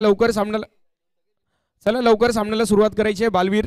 लवकर सामन्याला चला लवकर सामन्याला सुरुवात करायची आहे बालवीर.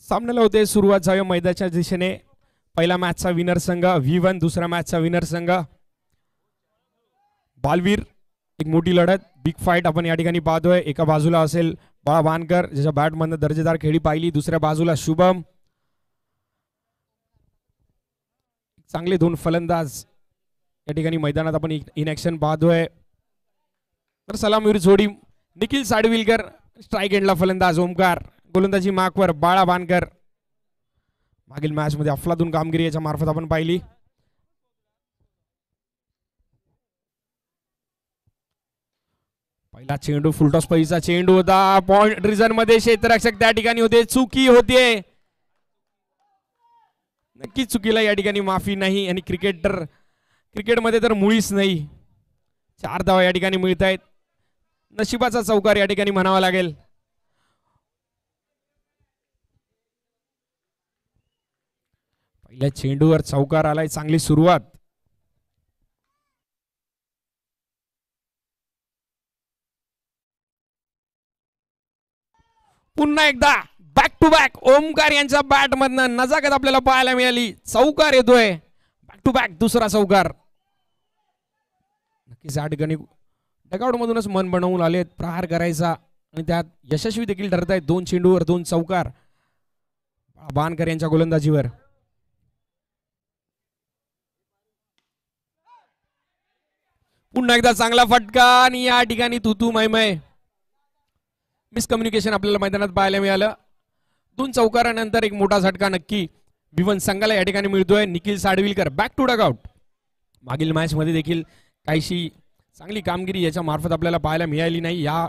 सामन्याला होते सुरुवात. जाऊया मैदानाच्या दिशेने. पहिला मॅचचा विनर संघ V1, दुसरा मॅचचा विनर संघ बालवीर. एक मोठी लढत, बिग फाईट आपण या ठिकाणी पाहतोय. एका बाजूला असेल बाळा वानकर ज्याच्या बॅटमधनं दर्जेदार खेळी पाहिली, दुसऱ्या बाजूला शुभम. चांगले दोन फलंदाज या ठिकाणी मैदानात आपण इन ऍक्शन पाहतोय. तर सलामीवीर जोडी निखिल साडविलकर, स्ट्राईक एंडला फलंदाज ओमकार, गोलंदाजी मार्कवर बाळा वानकर. मागील मॅच मध्ये अफलातून कामगिरी याच्या मार्फत आपण पाहिली. पहिला चेंडू फुलटॉस पैसा चेंडू होता. पॉइंट रिझन मध्ये क्षेत्ररक्षक त्या ठिकाणी होते. चुकी होते, नक्कीच चुकीला या ठिकाणी माफी नाही. आणि क्रिकेटमध्ये तर मुळीच नाही. 4 धावा या ठिकाणी मिळत आहेत. नशिबाचा चौकार या ठिकाणी म्हणावा लागेल. पहिल्या चेंडूवर चौकार आलाय. चांगली सुरुवात. पुन्हा एकदा बॅक टू बॅक ओमकार यांच्या बॅट मधनं नजाकत आपल्याला पाहायला मिळाली. चौकार येतोय, बॅक टू बॅक दुसरा चौकार. नक्कीच या ठिकाणी डगआउट मधूनच मन बनवून आलेत प्रहार करायचा आणि त्यात यशस्वी देखील ठरत आहेत. 2 चेंडूवर 2 चौकार वानकर यांच्या गोलंदाजीवर. पुन्हा एकदा चांगला फटका आणि या ठिकाणी तुतू मैमय. मिसकम्युनिकेशन आपल्याला मैदानात पाहायला मिळालं. 2 चौकारानंतर एक मोठा झटका नक्की V1 संघाला या ठिकाणी मिळतोय. Nikhil Sadvilkar back to dugout. मागील मॅच मध्ये देखील काहीशी चांगली कामगिरी याच्या मार्फत आपल्याला पाहायला मिळाली नाही. या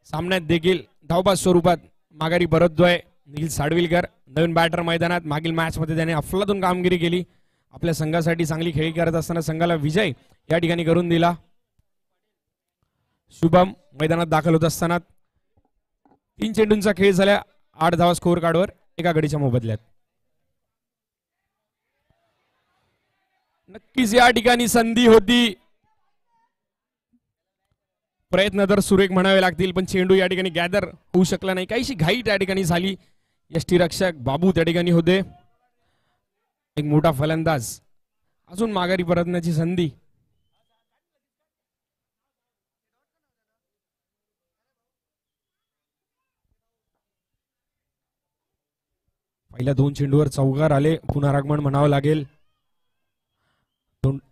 सामन्यात देखील धावबाद स्वरूपात माघारी परततोय निखिल साडविलकर. नवीन बॅटर मैदानात. मागील मॅच मध्ये त्याने अफलातून कामगिरी केली. आपल्या संघासाठी चांगली खेळी करत असताना संघाला विजय या ठिकाणी करून दिला. शुभम मैदानात दाखल होत असताना 3 चेंडूंचा खेळ झाला. 8 धावा स्कोअर कार्डवर एका गडीच्या मोबदल्यात. नक्कीच या ठिकाणी संधी होती. प्रयत्न तर सुरेख म्हणावे लागतील, पण चेंडू या ठिकाणी गॅदर होऊ शकला नाही. काहीशी घाई त्या ठिकाणी झाली. यष्टीरक्षक बाबू त्या ठिकाणी होते. एक मोठा फलंदाज अजून माघारी परतण्याची संधी. पहिल्या 2 चेंडूवर चौकार आले. पुनरागमन म्हणावं लागेल.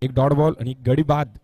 एक डॉट बॉल आणि गडी बाद.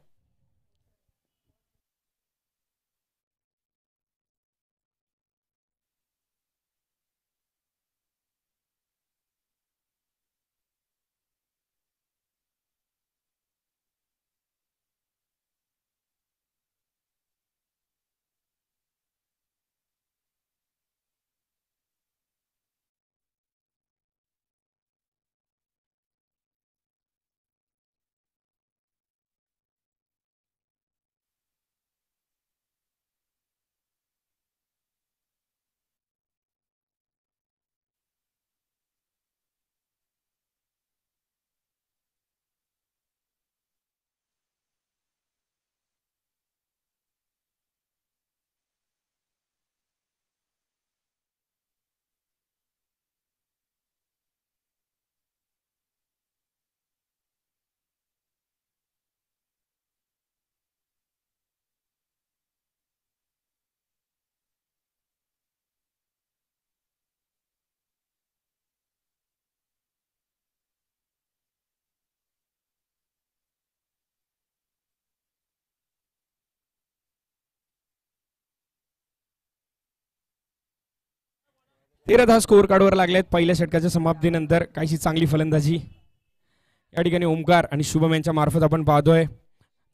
13 स्कोअर कार्डवर लागलेत पहिल्या षटकाच्या समाप्तीनंतर. काहीशी चांगली फलंदाजी या ठिकाणी ओमकार आणि शुभम यांच्या मार्फत आपण पाहतोय.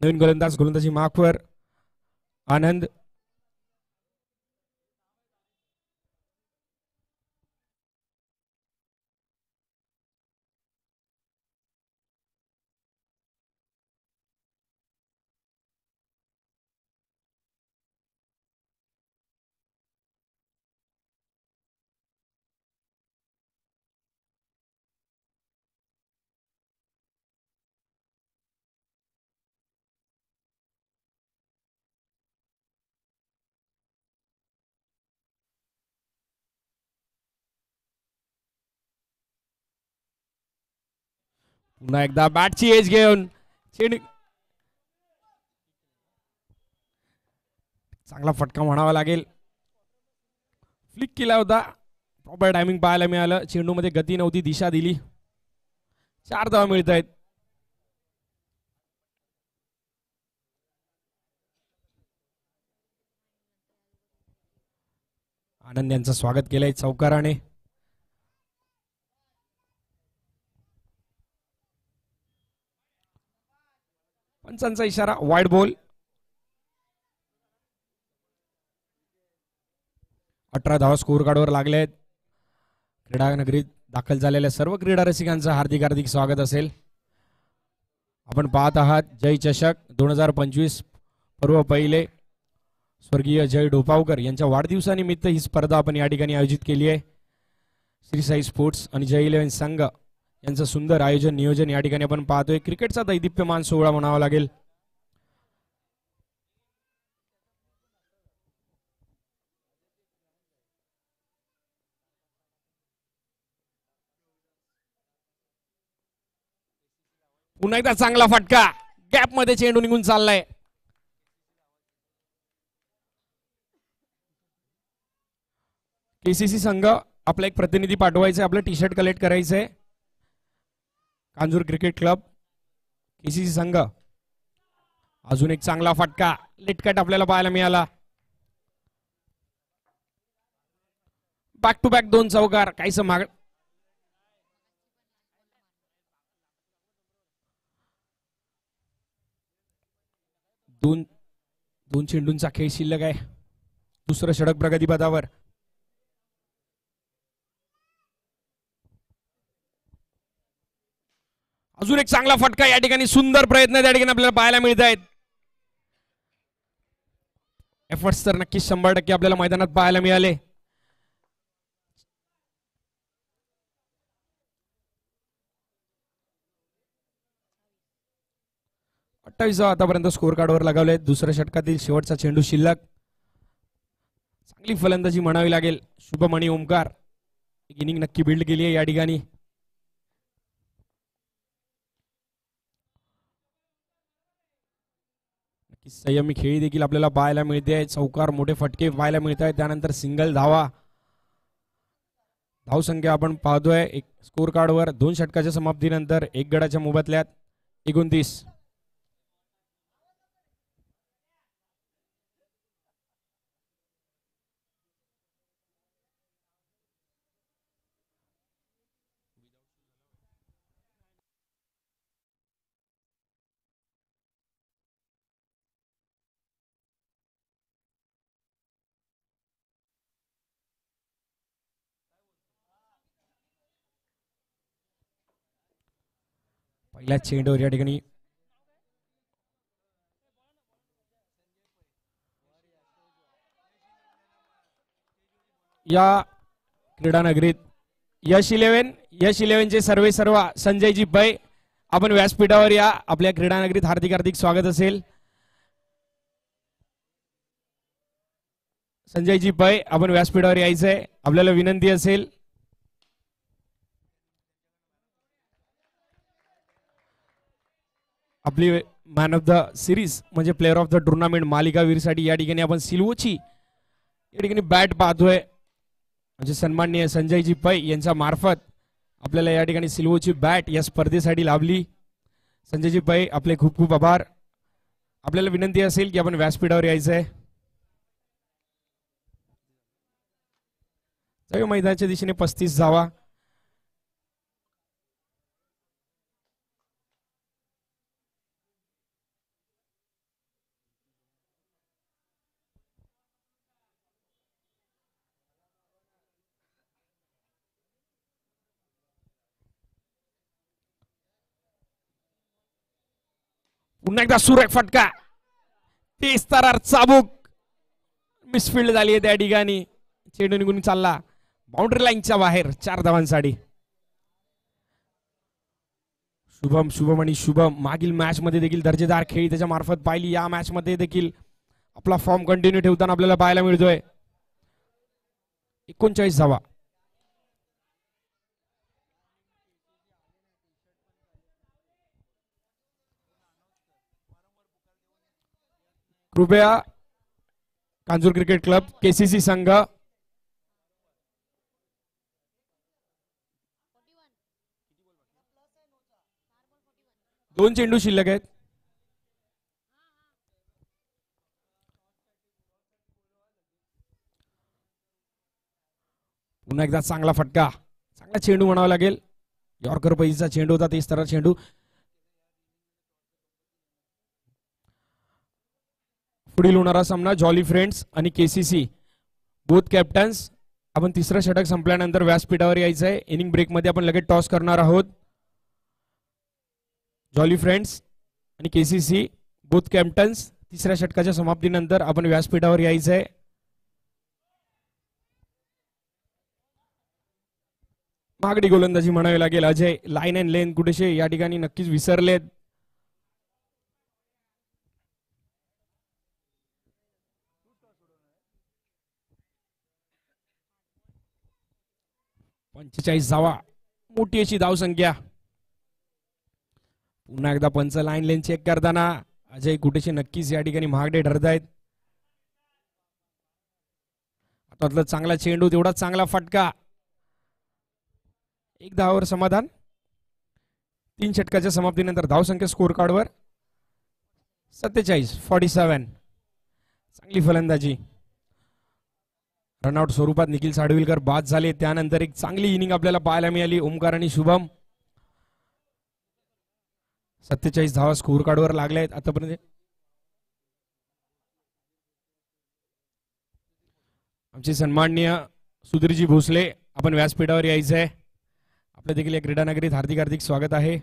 नवीन गोलंदाजी मार्कवर आनंद. पुन्हा एकदा बॅटची एज घेऊन चेंडू चांगला फटका म्हणावा लागेल. फ्लिक केला होता. प्रॉपर टायमिंग पाहायला मिळालं. चेंडूमध्ये गती नव्हती, दिशा दिली. 4 धावा मिळत आहेत. आनंद यांचं स्वागत केलंय चौकाराने. पंचांचा इशारा, वाईड बॉल. 18 धावा स्कोर कार्डवर लागले आहेत. क्रीडा नगरीत दाखल झालेल्या सर्व क्रीडा रसिकांचं हार्दिक हार्दिक स्वागत असेल. आपण पाहत आहात जय चषक 2025 पर्व पहिले. स्वर्गीय जय ढोपावकर यांच्या वाढदिवसानिमित्त ही स्पर्धा आपण या ठिकाणी आयोजित केली आहे. श्री साई स्पोर्ट्स आणि जय 11 संघ यांचं सुंदर आयोजन नियोजन या ठिकाणी आपण पाहतोय. क्रिकेटचा दैदिप्यमान सोहळा म्हणावा लागेल. पुन्हा एकदा चांगला फटका. गॅप मध्ये चेंडू निघून चाललाय. केसीसी संघ आपला एक प्रतिनिधी पाठवायचा, आपलं टी शर्ट कलेक्ट करायचंय. कांजूर क्रिकेट क्लब केसीसी संघ. अजून एक चांगला फटका. लेटकट आपल्याला पाहायला मिळाला. बॅक टू बॅक 2 चौकार. काहीच माग दोन चेंडूंचा खेळ शिल्लक आहे. दुसरं षटक प्रगतीपथावर. अजून एक चांगला फटका. या ठिकाणी सुंदर प्रयत्न त्या ठिकाणी आपल्याला पाहायला मिळत आहेत. एफर्ट्स तर नक्कीच 100% आपल्याला मैदानात पाहायला मिळाले. आतापर्यंत स्कोर कार्डवर लगावले. दुसऱ्या षटकातील शेवटचा चेंडू शिल्लक. चांगली फलंदाजी म्हणावी लागेल. शुभम आणि ओमकार एक इनिंग नक्की बिल्ड केली आहे या ठिकाणी. संयमी खेळी देखील आपल्याला पाहायला मिळते. चौकार, मोठे फटके पाहायला मिळत आहेत. त्यानंतर सिंगल धावा. धावसंख्या आपण पाहतोय एक स्कोर कार्डवर 2 षटकाच्या समाप्तीनंतर 1 गडाच्या मोबदल्यात 29. पहिल्या चेंडूवर या ठिकाणी या क्रीडा नगरीत यश 11 चे सर्व संजयजी पै आपण व्यासपीठावर या. आपल्या क्रीडा नगरीत हार्दिक हार्दिक स्वागत असेल. संजयजी पै आपण व्यासपीठावर यायचंय. आपल्याला विनंती असेल. आपली मॅन ऑफ द सिरीज म्हणजे प्लेअर ऑफ द टुर्नामेंट मालिकावीरसाठी या ठिकाणी आपण सिल्वोची या ठिकाणी बॅट पाहतोय. म्हणजे सन्माननीय संजयजी पै यांच्या मार्फत आपल्याला या ठिकाणी सिल्वोची बॅट या स्पर्धेसाठी लाभली. संजयजी पै आपले खूप खूप आभार. आपल्याला विनंती असेल की आपण व्यासपीठावर यायचंय. जाऊया मैदानाच्या दिशेने 35 धावा. पुन्हा एकदा सुरेख फटका. 30 तारार चाबूक. मिसफिल्ड झाली आहे त्या ठिकाणी. चेंडू निघून चालला बाउंड्री लाईनच्या बाहेर. 4 धावांसाठी. शुभम आणि शुभम मागील मॅच मध्ये देखील दर्जेदार खेळी त्याच्या मार्फत पाहिली. या मॅच मध्ये देखील आपला फॉर्म कंटिन्यू ठेवताना आपल्याला पाहायला मिळतोय. 39 धावा. कृपया कांजूर क्रिकेट क्लब केसीसी संघ दोन चेंडू शिल्लक आहेत. पुन्हा एकदा चांगला फटका. चांगला चेंडू म्हणावा लागेल. यॉर्कर पैसा चेंडू होता. 30 तारा चेंडू. पुढील होणारा सामना जॉली फ्रेंड्स आणि केसीसी बोथ कॅप्टन्स. आपण तिसरं षटक संपल्यानंतर व्यासपीठावर यायचं आहे. इनिंग ब्रेक मध्ये आपण लगेच टॉस करणार आहोत. जॉली फ्रेंड्स आणि केसीसी बोथ कॅप्टन्स. तिसऱ्या षटकाच्या समाप्तीनंतर आपण व्यासपीठावर यायचं आहे. मागडी गोलंदाजी म्हणावी लागेल. अजय लाईन अँड लेन कुठेशे या ठिकाणी नक्कीच विसरलेत. पंचेचाळीस धावा. मोठी अशी धाव संख्या. पुन्हा एकदा पंच लाईन लेन चेक करताना अजय कुठेशे नक्कीच या ठिकाणी महागडे ठरत आहेत. आता चांगला चेंडू तेवढा चांगला फटका. 1 धावावर समाधान. 3 षटकाच्या समाप्तीनंतर धावसंख्या स्कोर कार्डवर 47. चांगली फलंदाजी. रनआउट स्वरूपात निखिल साडविलकर बाद झाले. त्यानंतर एक चांगली इनिंग आपल्याला पाहायला मिळाली ओमकार आणि शुभम. 47 धावा स्कोर कार्डवर लागल्या आहेत आतापर्यंत. आमचे सन्माननीय सुधीरजी भोसले आपण व्यासपीठावर यायचं आहे. आपल्या देखील या क्रीडा नगरीत हार्दिक हार्दिक स्वागत आहे.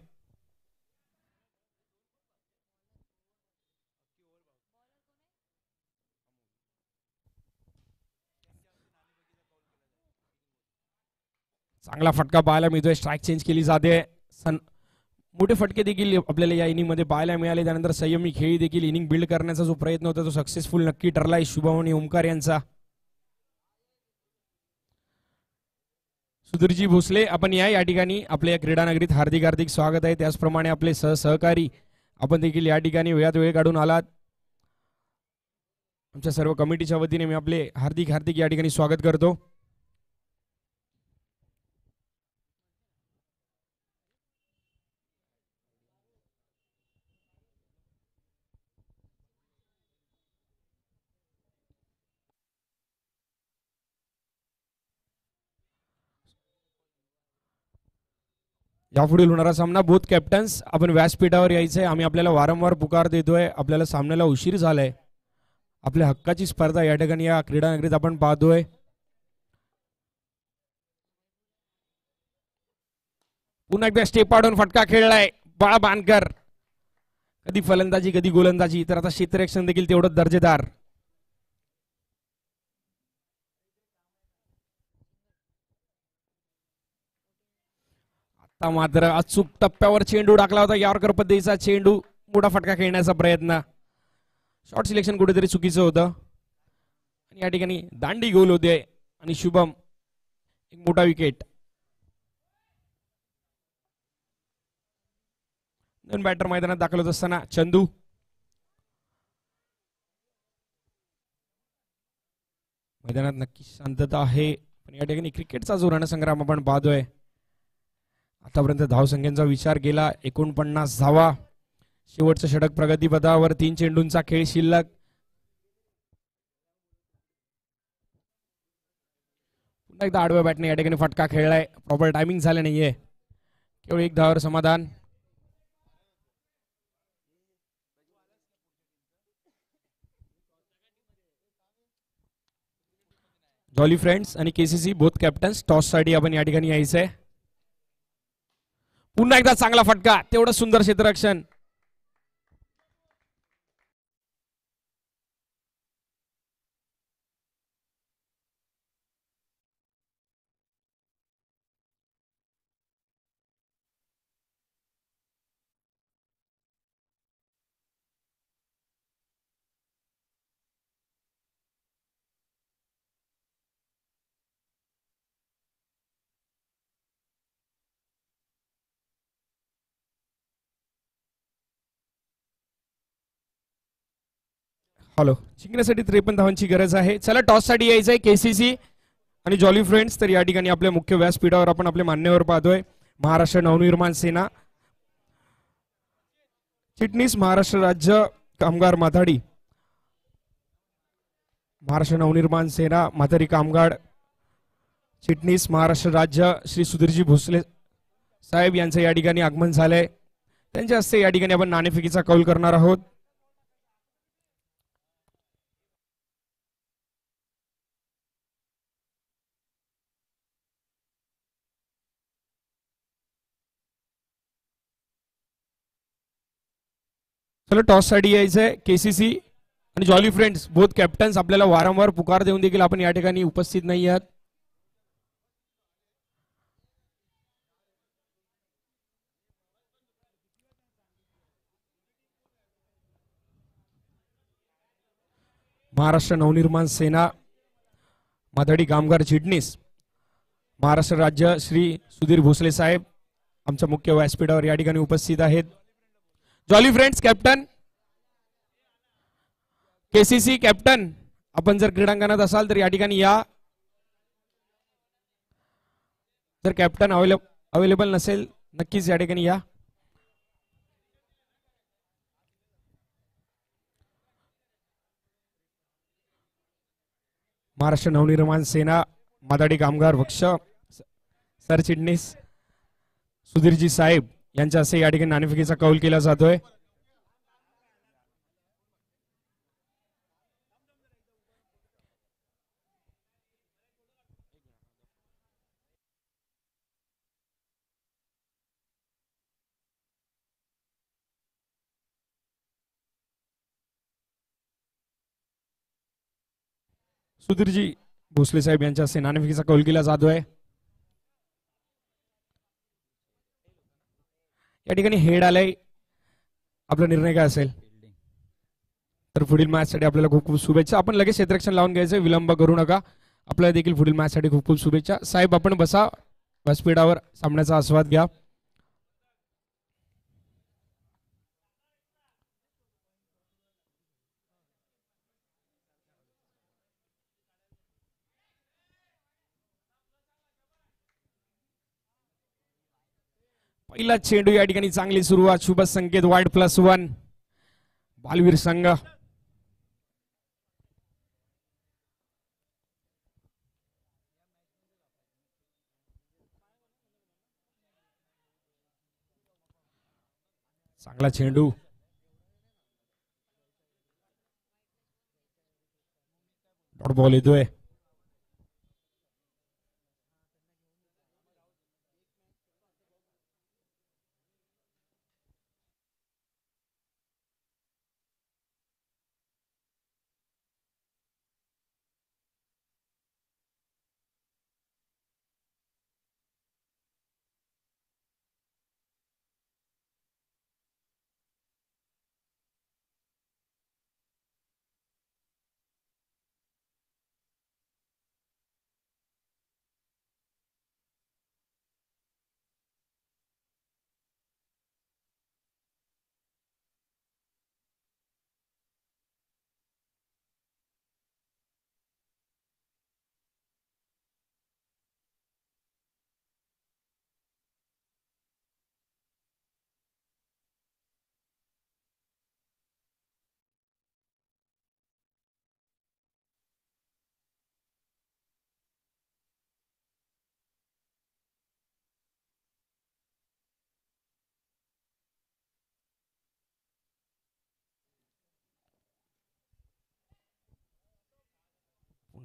चांगला फटका पाहायला मिळतोय. स्ट्राईक चेंज केली जाते. मोठे फटके देखील आपल्याला या इनिंग मध्ये पाहायला मिळाले. त्यानंतर संयमी खेळी देखील इनिंग बिल्ड करण्याचा जो प्रयत्न होता तो सक्सेसफुल नक्की ठरलाय शुभम आणि ओमकार यांचा. सुधीरजी भोसले आपण या ठिकाणी आपल्या क्रीडा नगरीत हार्दिक हार्दिक स्वागत आहे. त्याचप्रमाणे आपले सहकारी आपण देखील या ठिकाणी वेळात वेळ काढून आलात. आमच्या सर्व कमिटीच्या वतीने मी आपले हार्दिक हार्दिक या ठिकाणी स्वागत करतो. यापुढील होणारा सामना बोथ कॅप्टन्स. आपण व्यासपीठावर यायचंय. आम्ही आपल्याला वारंवार पुकार देतोय. आपल्याला सामन्याला उशीर झालाय. आपल्या हक्काची स्पर्धा या ठिकाणी या क्रीडा नगरीत आपण पाहतोय. पुन्हा एकदा स्टेप आउट फटका खेळलाय बाळा बानकर. कधी फलंदाजी कधी गोलंदाजी. तर आता क्षेत्ररक्षण देखील तेवढंच दर्जेदार. मात्र अचूक टप्प्यावर चेंडू टाकला होता. यॉर्कर पद्धतीचा चेंडू. मोठा फटका खेळण्याचा प्रयत्न. शॉर्ट सिलेक्शन कुठेतरी चुकीचं होतं. आणि या ठिकाणी दांडी गोल होते आणि शुभम एक मोठा विकेट. दोन बॅटर मैदानात दाखल होत असताना चंदू. मैदानात नक्की शांतता आहे. पण या ठिकाणी क्रिकेटचा जो रणसंग्राम आपण पाहतोय. आतापर्यंत धावसंख्येचा विचार केला 49 धावा. शेवटचं षटक प्रगतीपथावर. 3 चेंडूंचा खेळ शिल्लक. एकदा आडव्या बॅटने या ठिकाणी फटका खेळलाय. प्रॉपर टायमिंग झालं नाहीये. केवळ एक धावावर समाधान. जॉली फ्रेंड्स आणि केसीसी बोथ कॅप्टन्स टॉस साठी आपण या ठिकाणी यायचंय. पुन्हा एकदा चांगला फटका. तेवढं सुंदर क्षेत्ररक्षण. हॅलो, जिंकण्यासाठी 53 धावांची गरज आहे. चला टॉस साठी यायचंय केसीसी आणि जॉली फ्रेंड्स. तर या ठिकाणी आपल्या मुख्य व्यासपीठावर आपण आपले मान्यवर पाहतोय. महाराष्ट्र नवनिर्माण सेना चिटणीस, महाराष्ट्र राज्य कामगार माथाडी, महाराष्ट्र नवनिर्माण सेना माथाडी कामगार चिटणीस महाराष्ट्र राज्य श्री सुधीरजी भोसले साहेब यांचं या ठिकाणी आगमन झालंय. त्यांच्या हस्ते या ठिकाणी आपण नाणेफेकीचा कौल करणार आहोत. चला टॉस साठी यायचंय केसीसी आणि जॉली फ्रेंड्स बोथ कॅप्टन्स. आपल्याला वारंवार पुकार देऊन देखील आपण या ठिकाणी उपस्थित नाही आहात. महाराष्ट्र नवनिर्माण सेना माथाडी कामगार चिटणीस महाराष्ट्र राज्य श्री सुधीर भोसले साहेब आमच्या मुख्य व्यासपीठावर या ठिकाणी उपस्थित आहेत. Jolly friends captain, KCC captain, आपण जर क्रीडांगणात असाल तर या ठिकाणी या. जर कॅप्टन अवेलेबल नसेल नक्कीच या ठिकाणी या. महाराष्ट्र नवनिर्माण सेना माथाडी कामगार पक्ष सरचिटणीस सुधीरजी साहेब यांच्या हस्ते या ठिकाणी नाणेफेकीचा कौल केला जातोय. सुधीरजी भोसले साहेब यांच्या हस्ते नाणेफेकीचा कौल केला जातोय. या ठिकाणी हेड आलाय. आपला निर्णय काय असेल? तर पुढील मॅच साठी आपल्याला खूप खूप शुभेच्छा. आपण लगेच क्षेत्ररक्षण लावून घ्यायचं, विलंब करू नका. आपल्याला देखील पुढील मॅच साठी खूप खूप शुभेच्छा. साहेब आपण बसा व्यासपीठावर, सामन्याचा आस्वाद घ्या. पहिला चेंडू या ठिकाणी चांगली सुरुवात. शुभ संकेत वाईड +1 बालवीर संघ. चांगला चेंडू. डॉट बॉल येतोय.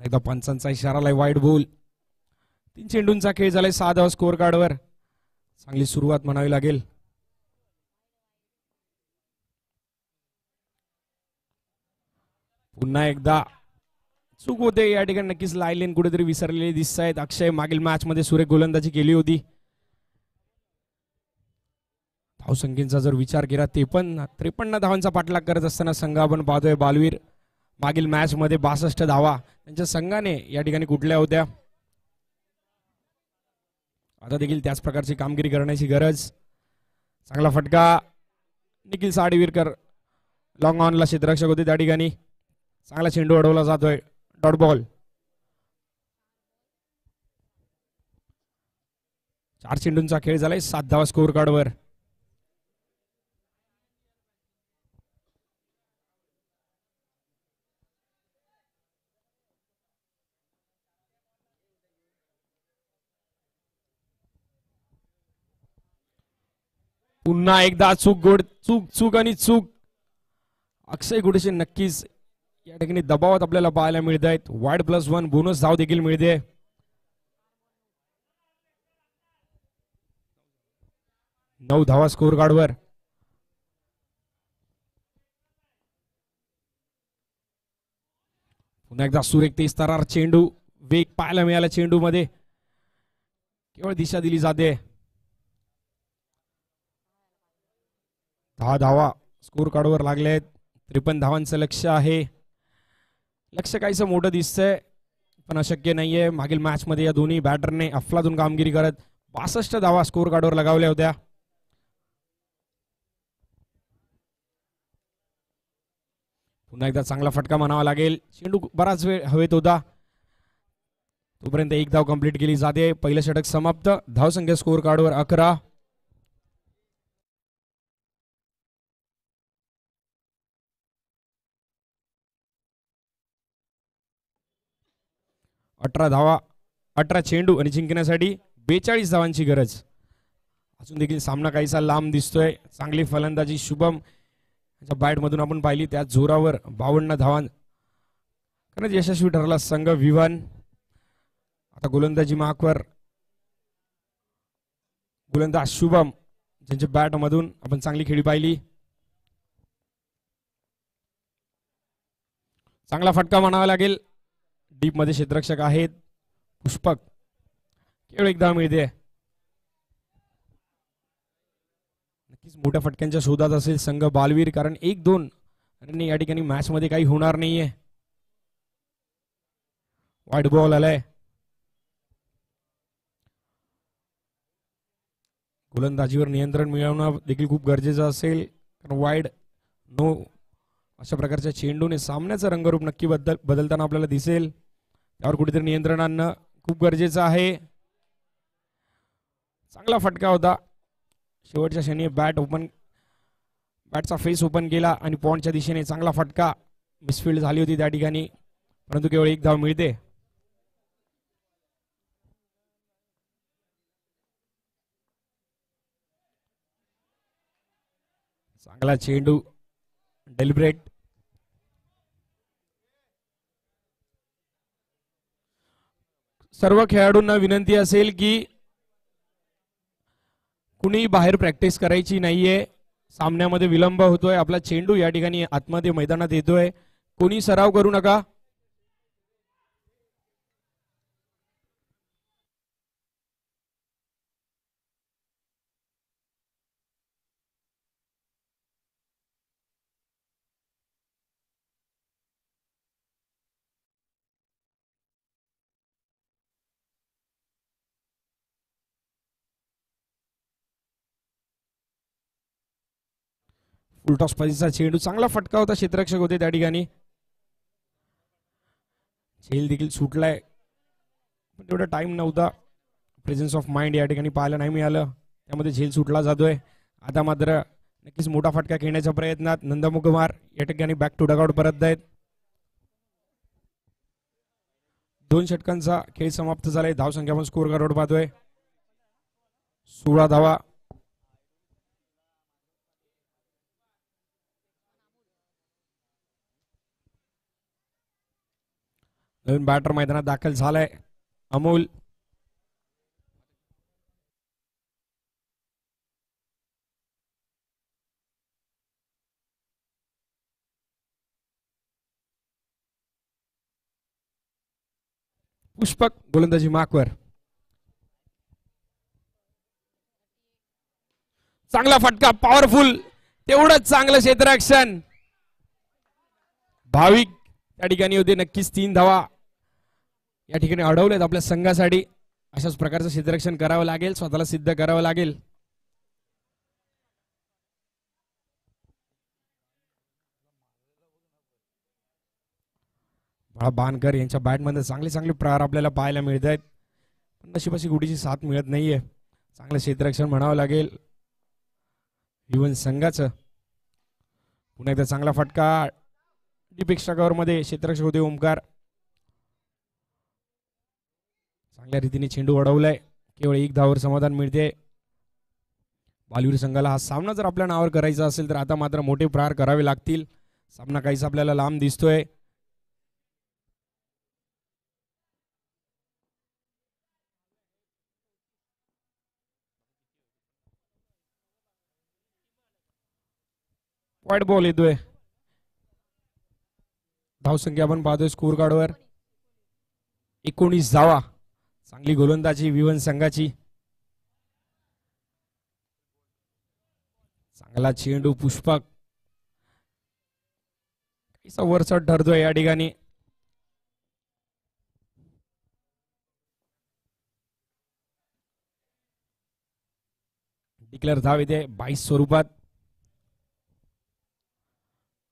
एकदा पंचांचा इशारा आलाय, वाईड बॉल. 3 चेंडूंचा खेळ झालाय, 6 धावा स्कोअर कार्डवर. चांगली सुरुवात म्हणावी लागेल. पुन्हा एकदा चूक होते या ठिकाणी. नक्कीच लाईन कुठेतरी विसरलेले दिसत आहेत. अक्षय मागील मॅच मध्ये सुरेख गोलंदाजी केली होती. धावसंख्येचा जर विचार केला 53 धावांचा पाठलाग करत असताना संघ आपण पाहतोय. बालवीर मागील मॅच मध्ये 62 धावा त्यांच्या संघाने या ठिकाणी कुठल्या होत्या. आता देखील त्याच प्रकारची कामगिरी करण्याची गरज. चांगला फटका. निखिल साडवीरकर लॉंग ऑनला क्षेत्ररक्षक होते त्या ठिकाणी. चांगला चेंडू अडवला जातोय. Dot ball. 4 चेंडूंचा खेळ झालाय, 7 धावा स्कोअर कार्डवर. पुन्हा एकदा चूक चूक आणि चूक. अक्षय गुडेशे नक्कीच या ठिकाणी दबावात आपल्याला पाहायला मिळत आहेत. वाईड +1 बोनस धाव देखील मिळते. नऊ धावा स्कोअर कार्डवर. पुन्हा एकदा सुरेख तेज तरार चेंडू. वेग पाहायला मिळाला चेंडू मध्ये. केवळ दिशा दिली जाते. 10 धावा स्कोअर कार्डवर लागले आहेत. 53 धावांचं लक्ष आहे. लक्ष काहीसं मोठं दिसतंय पण अशक्य नाहीये. मागील मॅच मध्ये या दोन्ही बॅटरने अफलातून कामगिरी करत 62 धावा स्कोअर कार्डवर लगावल्या होत्या. पुन्हा एकदा चांगला फटका म्हणावा लागेल. चेंडू बराच वेळ हवेत होता. तोपर्यंत 1 धाव कंप्लीट केली जाते. पहिलं षटक समाप्त. धावसंख्या स्कोअर कार्डवर 11. धावा 18 चेंडू आणि जिंकण्यासाठी 42 धावांची गरज. अजून देखील सामना काहीसा लांब दिसतोय. चांगली फलंदाजी शुभम बॅट मधून आपण पाहिली. त्या जोरावर 52 धावां करण्यात यशस्वी ठरला संघ विवान. आता गोलंदाजी मार्कवर गोलंदाज शुभम ज्यांच्या बॅट मधून आपण चांगली खेळी पाहिली. चांगला फटका म्हणावा लागेल. डीप मध्ये क्षेत्ररक्षक आहेत पुष्पक. केवळ एकदा मिळते. नक्कीच मोठ्या फटक्यांच्या शोधात असेल संघ बालवीर, कारण 1-2 या ठिकाणी मॅच मध्ये काही होणार नाहीये. वाईड बॉल आलाय. गोलंदाजीवर नियंत्रण मिळवणं देखील खूप गरजेचं असेल, कारण वाईड नो अशा प्रकारच्या चेंडूने सामन्याचं रंगरूप नक्की बदलताना आपल्याला दिसेल. त्यावर कुठेतरी नियंत्रण आणणं खूप गरजेचं आहे. चांगला फटका होता. शेवटच्या क्षणी बॅटचा फेस ओपन केला आणि पॉइंटच्या दिशेने चांगला फटका. मिसफिल्ड झाली होती त्या ठिकाणी, परंतु केवळ 1 धाव मिळते. चांगला चेंडू डेलिब्रेट. सर्व खेळाडूंना विनंती असेल की कुणी बाहेर प्रॅक्टिस करायची नाहीये. सामन्यामध्ये विलंब होतोय. आपला चेंडू या ठिकाणी आतमध्ये मैदानात येतोय. कोणी सराव करू नका. फुलटॉस पद्धतीचा चेंडू. चांगला फटका होता. क्षेत्ररक्षक होते त्या ठिकाणी. झेल देखील सुटलाय पण तेवढा टाइम नव्हता. प्रेझेन्स ऑफ माइंड या ठिकाणी पाहायला नाही मिळालं, त्यामध्ये झेल सुटला जातोय. आता मात्र नक्कीच मोठा फटका खेळण्याच्या प्रयत्नात नंदमुकुमार या ठिकाणी बॅक टू डगआउट परत आहेत. 2 षटकांचा खेळ समाप्त झालाय. धावसंख्या आपण स्कोर कार्डवर पाहतोय 16 धावा. नवीन बॅटर मैदानात दाखल झालाय अमोल. पुष्पक गोलंदाजी मार्कवर. चांगला फटका, पॉवरफुल, तेवढंच चांगलं क्षेत्ररक्षण. भाविक त्या ठिकाणी होते. नक्कीच 3 धावा या ठिकाणी अडवलेत आपल्या संघासाठी. अशाच प्रकारचं क्षेत्ररक्षण करावं लागेल, स्वतःला सिद्ध करावं लागेल. बाणकर यांच्या बॅटमध्ये चांगले चांगले प्रहार आपल्याला पाहायला मिळत आहेत. नशिबाची गुढीची साथ मिळत नाहीये. चांगलं क्षेत्ररक्षण म्हणावं लागेल विवन संघाचं. पुन्हा एकदा चांगला फटका डीप एक्स्ट्रा कव्हर मध्ये क्षेत्ररक्षक होते ओमकार. चांगल्या रीतीने चेंडू अडवलाय. केवळ 1 धावावर समाधान मिळते बालवीर संघाला. हा सामना जर आपल्या नावावर करायचा असेल तर आता मात्र मोठे प्रहार करावे लागतील. सामना काहीच आपल्याला लांब दिसतोय. वाईट बॉल येतोय. धावसंख्या आपण पाहतोय स्कोर कार्डवर 19 धावा. चांगली गोलंदाजी विवन संघाची. चांगला चेंडू पुष्पक वरचढ ठरतोय या ठिकाणी. डिक्लेअर धाव येते 22 स्वरूपात.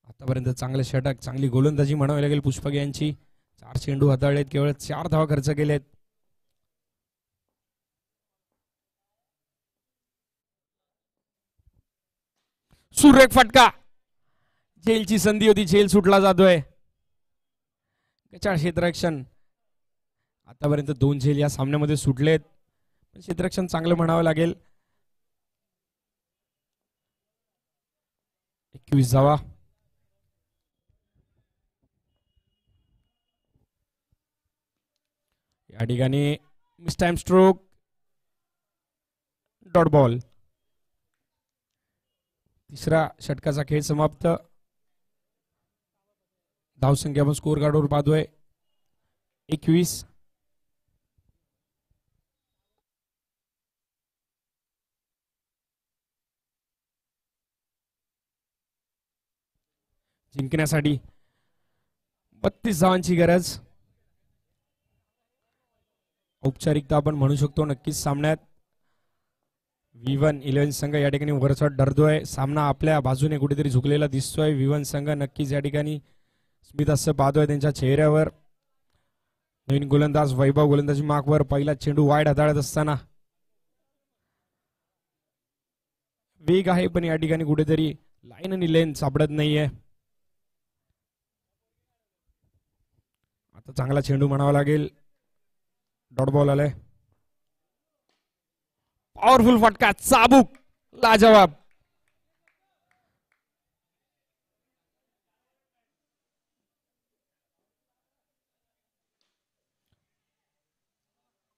आतापर्यंत चांगले षटक, चांगली गोलंदाजी म्हणावी लागेल पुष्पक यांची. 4 चेंडू हाताळलेत, केवळ 4 धावा खर्च केलेत. सुरेख फटका, झेलची संधी होती, झेल सुटला जातोय. क्षेत्ररक्षण आतापर्यंत 2 झेल या सामन्यामध्ये सुटलेत. क्षेत्ररक्षण चांगलं म्हणावं लागेल. 21 धावा. या ठिकाणी miss time stroke, dot ball. तिसरा षटकाचा खेळ समाप्त. धावसंख्या आपण स्कोर कार्डवर पाहतोय 21. जिंकण्यासाठी 32 धावांची गरज. औपचारिकता आपण म्हणू शकतो नक्कीच सामन्यात. V1-11 संघ या ठिकाणी वरचढ ठरतोय. सामना आपल्या बाजूने कुठेतरी झुकलेला दिसतोय. V1 संघ नक्कीच या ठिकाणी स्मित हास्य पाहतोय त्यांच्या चेहऱ्यावर. नवीन गोलंदाज वैभव गोलंदाजी मार्कवर. पहिला चेंडू वाईड हाताळत असताना वेग आहे, पण या ठिकाणी कुठेतरी लाईन आणि लेन सापडत नाहीये. आता चांगला चेंडू म्हणावा लागेल. डॉट बॉल आलाय. पॉवरफुल फटका, चाबूक, लाजवाब.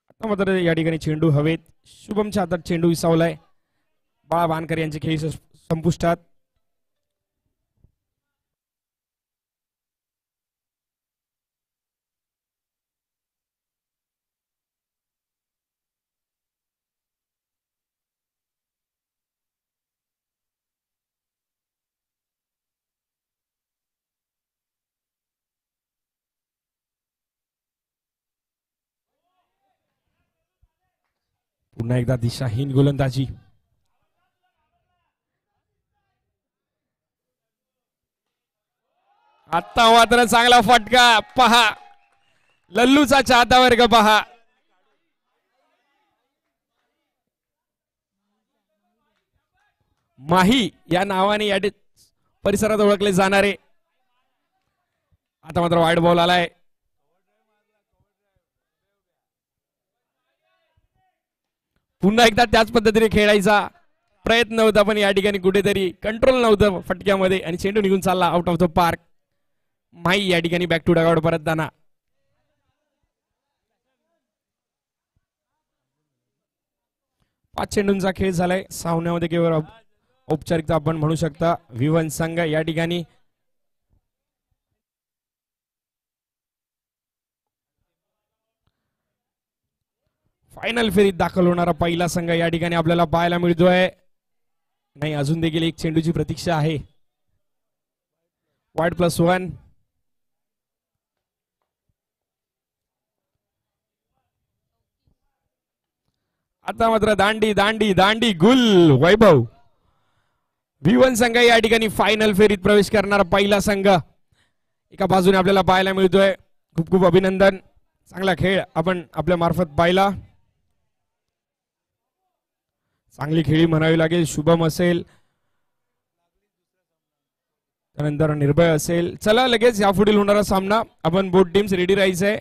आता मात्र या ठिकाणी चेंडू हवेत. शुभमच्या हातात चेंडू विसावलाय. बाळा बाणकर यांचे खेळ संपुष्टात. पुन्हा एकदा दिशाहीन गोलंदाजी. आता मात्र चांगला फटका पहा. लल्लूचा चाहता वर्ग पहा. माही या नावाने या परिसरात ओळखले जाणारे. आता मात्र वाईड बॉल आलाय. पुन्हा एकदा त्याच पद्धतीने खेळायचा प्रयत्न होता, पण या ठिकाणी कुठेतरी कंट्रोल नव्हतं फटक्यामध्ये आणि चेंडू निघून चालला आउट ऑफ द पार्क. माही या ठिकाणी बॅक टू डगआउट परत जाणार. 5 चेंडूंचा खेळ झालाय. सामन्यामध्ये केवळ औपचारिकता आपण म्हणू शकता. विवन संघ या ठिकाणी फायनल फेरीत दाखल होणारा पहिला संघ या ठिकाणी आपल्याला पाहायला मिळतोय. नाही, अजून देखील एक चेंडूची प्रतीक्षा आहे. वाईड +1. आता मात्र दांडी दांडी दांडी गुल वैभव. विवन संघ या ठिकाणी फायनल फेरीत प्रवेश करणारा पहिला संघ एका बाजूने आपल्याला पाहायला मिळतोय. खूप खूप अभिनंदन. चांगला खेळ आपण आपल्या मार्फत पाहिला. चांगली खेळी म्हणावी लागेल. शुभम असेल, त्यानंतर निर्भय असेल. चला लगेच यापुढील होणारा सामना आपण बोथ टीम्स रेडी राहायचंय.